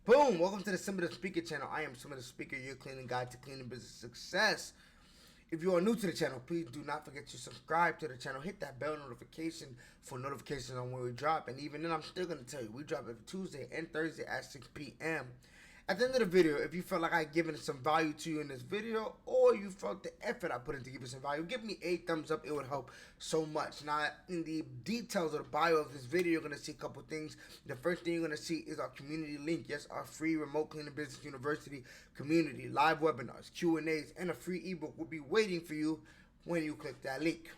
Boom! Welcome to the Simba the Speaker channel. I am Simba the Speaker, your cleaning guide to cleaning business success. If you are new to the channel, please do not forget to subscribe to the channel. Hit that bell notification for notifications on when we drop. And even then, I'm still going to tell you, we drop every Tuesday and Thursday at 6 p.m. At the end of the video, if you felt like I given some value to you in this video, or you felt the effort I put in to give you some value, give me a thumbs up. It would help so much. Now, in the details of the bio of this video, you're going to see a couple things. The first thing you're going to see is our community link. Yes, our free Remote Cleaning Business University community, live webinars, Q&As, and a free ebook will be waiting for you when you click that link.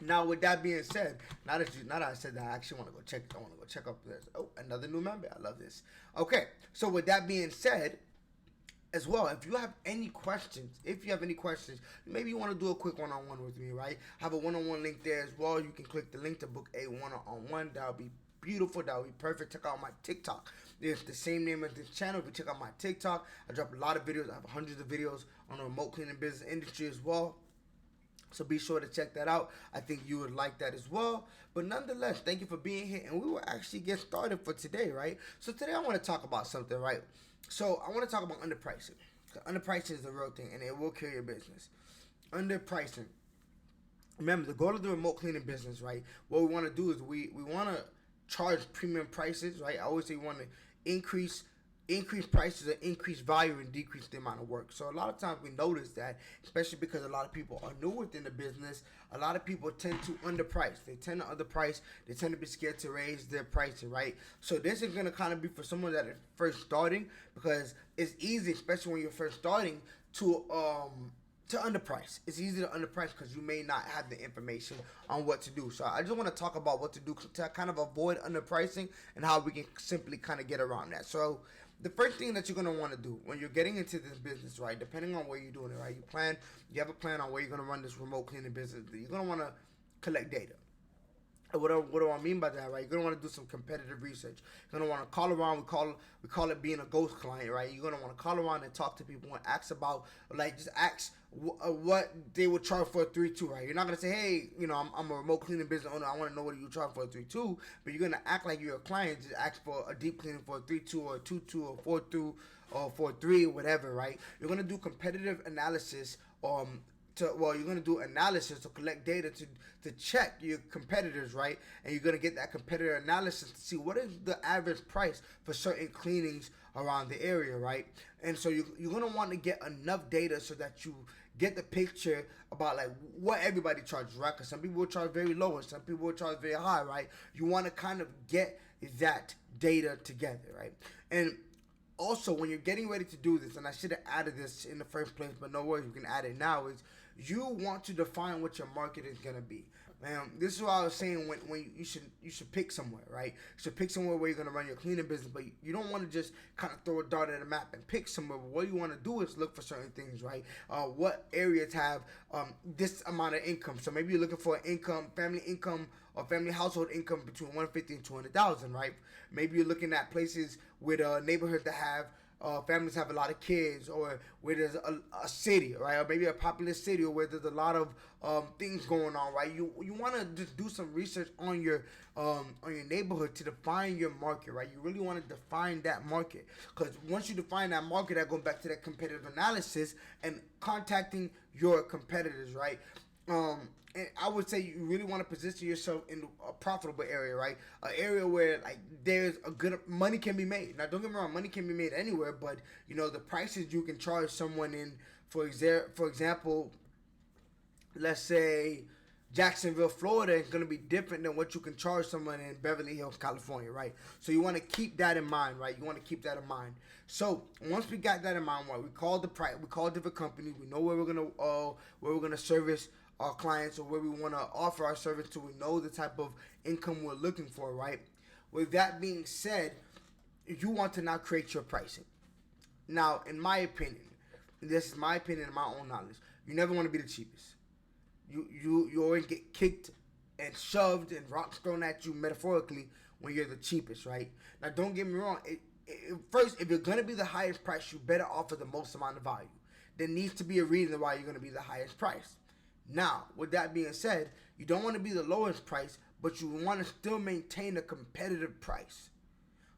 Now, with that being said, now that I said that, I actually want to go check. I want to go check up this. Oh, another new member. I love this. Okay, so with that being said, as well, if you have any questions, maybe you want to do a quick one-on-one with me, right? I have a one-on-one link there as well. You can click the link to book a one-on-one. That'll be beautiful. That would be perfect. Check out my TikTok. It's the same name as this channel. If you check out my TikTok, I drop a lot of videos. I have hundreds of videos on the remote cleaning business industry as well. So be sure to check that out. I think you would like that as well. But nonetheless, thank you for being here. And we will actually get started for today, right? So today I want to talk about something, right? So I want to talk about underpricing. Underpricing is the real thing, and it will kill your business. Underpricing. Remember, the goal of the remote cleaning business, right? What we want to do is we want to charge premium prices, right? I always say we want to increase prices and increase value and decrease the amount of work. So a lot of times we notice that, especially because a lot of people are new within the business, a lot of people tend to underprice. They tend to underprice. They tend to be scared to raise their pricing, right? So this is going to kind of be for someone that is first starting, because it's easy, especially when you're first starting, to underprice. It's easy to underprice because you may not have the information on what to do. So I just want to talk about what to do to kind of avoid underpricing and how we can simply kind of get around that. So the first thing that you're going to want to do when you're getting into this business, right, depending on where you're doing it, right, you have a plan on where you're going to run this remote cleaning business. You're going to want to collect data. What do I mean by that, right? You're going to want to do some competitive research. You're going to want to call around. We call it being a ghost client, right? You're going to want to call around and talk to people and ask about, like, just ask what they would charge for a 3-2, right? You're not going to say, hey, I'm a remote cleaning business owner. I want to know what you charge for a 3-2. But you're going to act like you're a client. Just ask for a deep cleaning for a 3-2 or a 2-2 or 4-2 or 4-3, whatever, right? You're going to do competitive analysis, you're going to do analysis to collect data to check your competitors, right? And you're going to get that competitor analysis to see what is the average price for certain cleanings around the area, right? And so you're going to want to get enough data so that you get the picture about like what everybody charges, right? Because some people will charge very low and some people will charge very high, right? You want to kind of get that data together, right? And also, when you're getting ready to do this, and I should have added this in the first place, but no worries, you can add it now, is you want to define what your market is going to be. This is what I was saying when you should pick somewhere, right? You should pick somewhere where you're going to run your cleaning business, but you don't want to just kind of throw a dart at a map and pick somewhere. But what you want to do is look for certain things, right? What areas have this amount of income? So maybe you're looking for family income or family household income between $150,000 and $200,000, right? Maybe you're looking at places with neighborhoods that have families have a lot of kids, or where there's a city, right, or maybe a populous city, or where there's a lot of things going on, right? You want to just do some research on your neighborhood to define your market, right? You really want to define that market, because once you define that market, that goes back to that competitive analysis and contacting your competitors, right? And I would say you really want to position yourself in a profitable area, right? An area where like there's a good money can be made. Now, don't get me wrong, money can be made anywhere, but the prices you can charge someone in, for example, let's say Jacksonville, Florida, is going to be different than what you can charge someone in Beverly Hills, California, right? So you want to keep that in mind, right? You want to keep that in mind. So once we got that in mind, right, we call the price, we call different companies, we know where we're gonna service our clients, or where we want to offer our service to. We know the type of income we're looking for, right? With that being said, you want to now create your pricing. Now, in my opinion, this is my opinion and my own knowledge, you never want to be the cheapest. You always get kicked and shoved and rocks thrown at you metaphorically when you're the cheapest, right? Now, don't get me wrong. First, if you're going to be the highest price, you better offer the most amount of value. There needs to be a reason why you're going to be the highest price. Now, with that being said, you don't want to be the lowest price, but you want to still maintain a competitive price.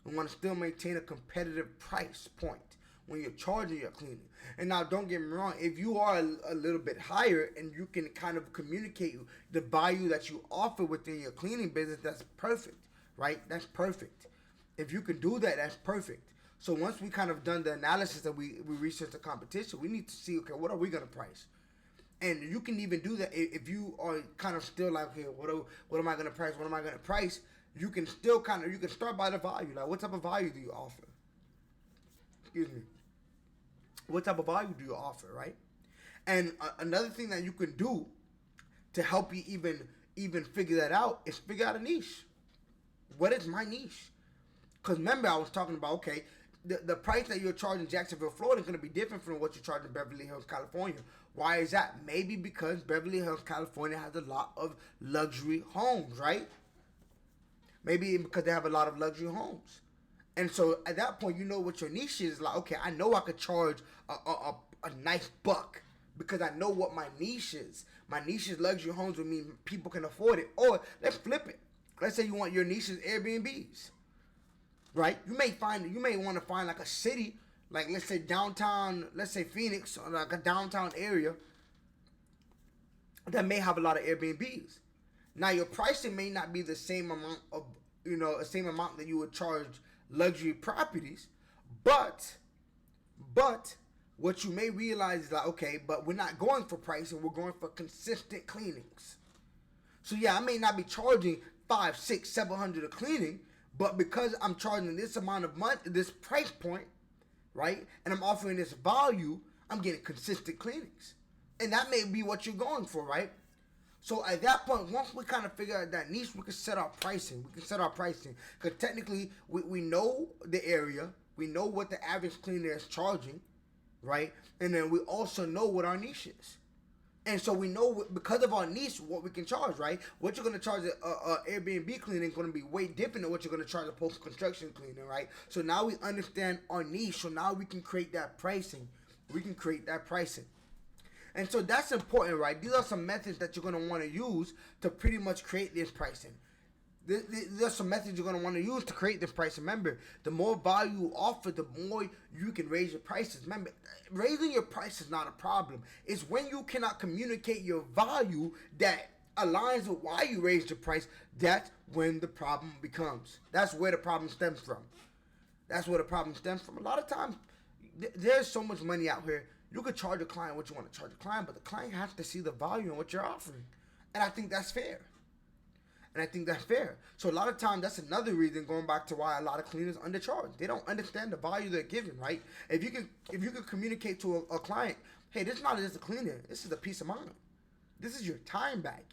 We want to still maintain a competitive price point when you're charging your cleaning. And now, don't get me wrong, if you are a little bit higher and you can kind of communicate the value that you offer within your cleaning business, that's perfect, right? That's perfect. If you can do that, that's perfect. So once we kind of done the analysis and we research the competition, we need to see, okay, what are we going to price? And you can even do that if you are kind of still like, okay, what am I going to price? What am I going to price? You can still you can start by the value. Like, what type of value do you offer? Excuse me. What type of value do you offer, right? And another thing that you can do to help you even figure that out is figure out a niche. What is my niche? Because remember, I was talking about, okay, the price that you're charging Jacksonville, Florida is going to be different from what you're charging Beverly Hills, California. Why is that? Maybe because Beverly Hills, California has a lot of luxury homes, right? Maybe because they have a lot of luxury homes. And so at that point, you know what your niche is. Like, okay, I know I could charge a nice buck because I know what my niche is. My niche is luxury homes, would mean people can afford it. Or let's flip it. Let's say you want your niche is Airbnbs, right? You may want to find like a city, like let's say downtown, let's say Phoenix, or like a downtown area that may have a lot of Airbnbs. Now your pricing may not be the same amount of, the same amount that you would charge luxury properties, but what you may realize is that, okay, but we're not going for pricing, we're going for consistent cleanings. So yeah, I may not be charging $500, $600, $700 a cleaning, but because I'm charging this amount of money, this price point, right, and I'm offering this value, I'm getting consistent cleanings. And that may be what you're going for, right? So at that point, once we kind of figure out that niche, we can set our pricing. Because technically, we know the area. We know what the average cleaner is charging, right? And then we also know what our niche is. And so we know, because of our niche, what we can charge, right? What you're going to charge a Airbnb cleaning is going to be way different than what you're going to charge a post-construction cleaning, right? So now we understand our niche. So now we can create that pricing. And so that's important, right? These are some methods that you're going to want to use to pretty much create this pricing. These are some methods you're going to want to use to create this price. Remember, the more value you offer, the more you can raise your prices. Remember, raising your price is not a problem. It's when you cannot communicate your value that aligns with why you raised your price. That's when the problem becomes. That's where the problem stems from. A lot of times, there's so much money out here. You could charge a client what you want to charge a client, but the client has to see the value in what you're offering. And I think that's fair. So a lot of times, that's another reason, going back to why a lot of cleaners undercharge. They don't understand the value they're giving, right? If you can communicate to a client, hey, this is not just a cleaner. This is a peace of mind. This is your time back.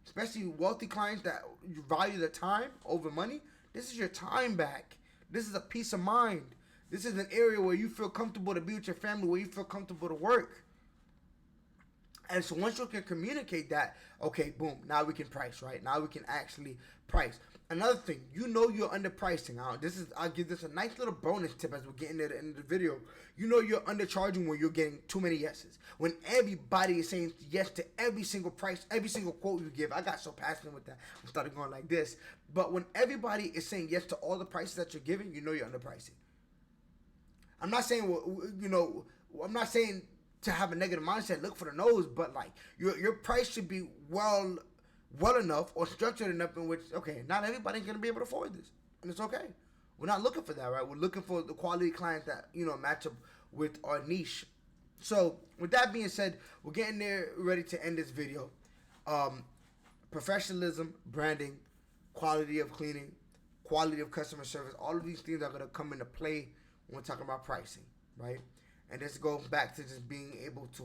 Especially wealthy clients that value their time over money. This is your time back. This is a peace of mind. This is an area where you feel comfortable to be with your family, where you feel comfortable to work. And so once you can communicate that, okay, boom, now we can price, right? Now we can actually price. Another thing, you're underpricing. I'll give this a nice little bonus tip as we're getting to the end of the video. You're undercharging when you're getting too many yeses. When everybody is saying yes to every single price, every single quote you give. I got so passionate with that. I started going like this. But when everybody is saying yes to all the prices that you're giving, you're underpricing. I'm not saying, I'm not saying to have a negative mindset, look for the nose, but like your price should be well enough or structured enough in which, okay, not everybody's going to be able to afford this. And it's okay. We're not looking for that, right? We're looking for the quality clients that, match up with our niche. So with that being said, we're getting there ready to end this video. Professionalism, branding, quality of cleaning, quality of customer service, all of these things are going to come into play when we're talking about pricing, right? And this goes back to just being able to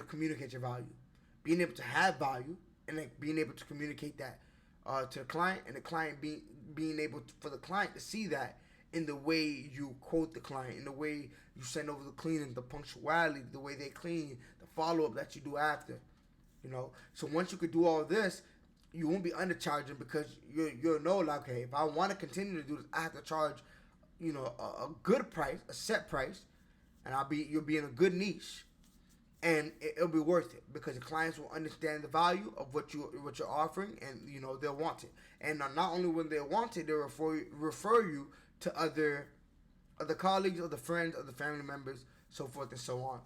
communicate your value, being able to have value, and then being able to communicate that to the client, and the client being able for the client to see that in the way you quote the client, in the way you send over the cleaning, the punctuality, the way they clean, the follow-up that you do after, So once you could do all this, you won't be undercharging because you'll know, like, okay, if I want to continue to do this, I have to charge, a good price, a set price, and you'll be in a good niche, and it'll be worth it because the clients will understand the value of what you're offering, and they'll want it. And not only when they want it, they'll refer you to other colleagues, other friends, other family members, so forth and so on.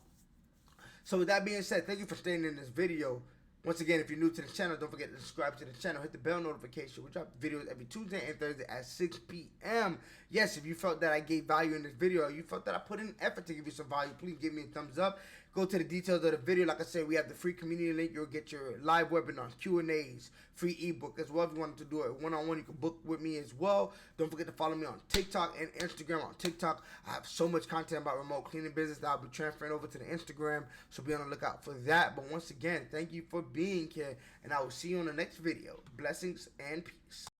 So with that being said, thank you for staying in this video. Once again, if you're new to the channel, don't forget to subscribe to the channel. Hit the bell notification. We drop videos every Tuesday and Thursday at 6 p.m. Yes, if you felt that I gave value in this video, or you felt that I put in effort to give you some value, please give me a thumbs up. Go to the details of the video. Like I said, we have the free community link. You'll get your live webinars, Q&As, free ebook as well. If you want to do it one-on-one, you can book with me as well. Don't forget to follow me on TikTok and Instagram. On TikTok, I have so much content about remote cleaning business that I'll be transferring over to the Instagram, so be on the lookout for that. But once again, thank you for being here, and I will see you on the next video. Blessings and peace.